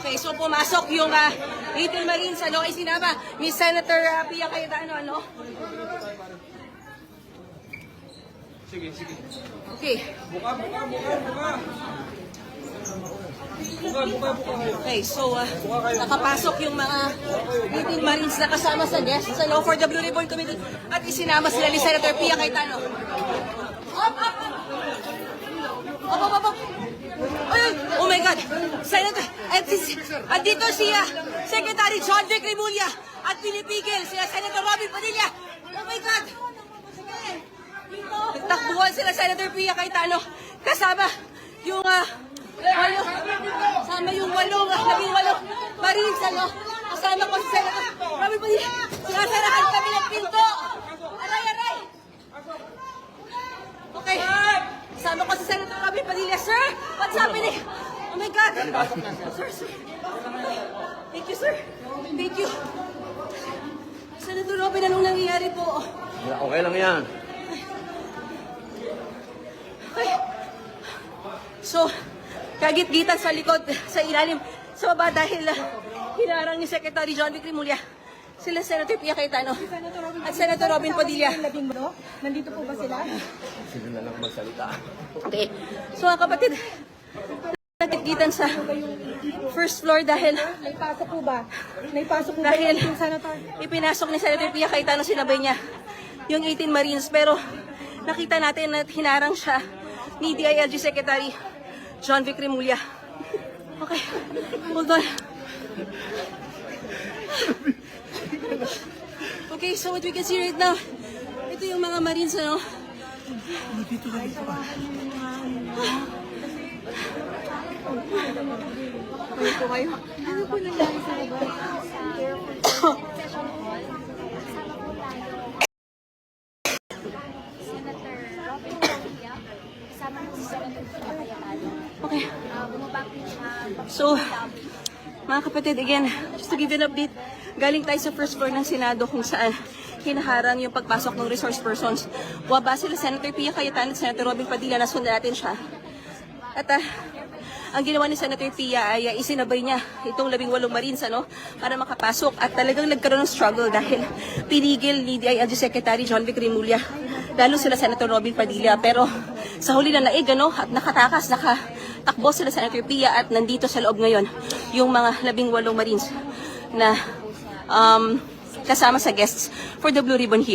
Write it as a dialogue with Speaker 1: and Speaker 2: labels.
Speaker 1: Okay, so pumasok yung Little Marines, ano, ay sinama ni Senator Pia Cayetano, ano?
Speaker 2: Sige.
Speaker 1: Okay.
Speaker 2: Buka.
Speaker 1: Okay, so nakapasok yung mga Little Marines na kasama sa guests sa Law for the Blue Ribbon Committee at isinama sila ni Senator Pia Cayetano. Up! Ay, oh my God! Senator, at dito siya, Secretary John Vic Remulla at pinipigil sila Senator Robin Padilla. Oh my God! Nagtakbuhan sila Senator Pia Cayetano kasama yung yung labing walong Marines, ano? Kasama ko si Senator Robin Padilla. Sinasarahan kami ng pinto. Aray! Okay. Kasama ko si Senator Robin Padilla. Sir, what's happening? Oh my God. Sir. Thank you, sir. Thank you. Senator Robin, anong nangyayari po?
Speaker 3: Okay lang yan.
Speaker 1: Okay. So, kagit-gitan sa likod, sa ilalim, sa baba dahil hinarang ni Secretary John Vic Remulla sila Senator Pia Cayetano at Senator Robin Padilla.
Speaker 4: Nandito po ba sila?
Speaker 3: Sila na lang magsalita.
Speaker 1: Okay. So, mga kapatid, nagkit-gitan sa first floor dahil
Speaker 4: Naipasok po ba? Naipasok po ba
Speaker 1: Dahil-
Speaker 4: yung senator?
Speaker 1: ipinasok ni Senator Pia Cayetano, sinabay niya yung 18 Marines, pero nakita natin na hinarang siya ni DILG Secretary John Vic Remulla. Okay, hold on. Okay, so what we can see right now, ito yung mga Marines, ano?
Speaker 4: Ano po nangyari sa labas?
Speaker 5: Senator Robin Padilla, kasama ng Senator Pia Cayetano.
Speaker 1: Okay.
Speaker 5: Bumaba po siya.
Speaker 1: So, mga kapatid, again, just to give you an update, galing tayo sa first floor ng Senado kung saan hinaharang yung pagpasok ng resource persons. Waba sila Senator Pia Cayetano at Senator Robin Padilla, nasundan natin siya. At ang ginawa ni Senator Pia ay isinabay niya itong 18 Marines, ano, para makapasok, at talagang nagkaroon ng struggle dahil pinigil ni DILG Secretary John Vic Remulla, lalo sila Senator Robin Padilla. Pero sa huli na naig, ano, at nakatakbo sila Senator Pia at nandito sa loob ngayon yung mga 18 Marines na kasama sa guests for the Blue Ribbon here.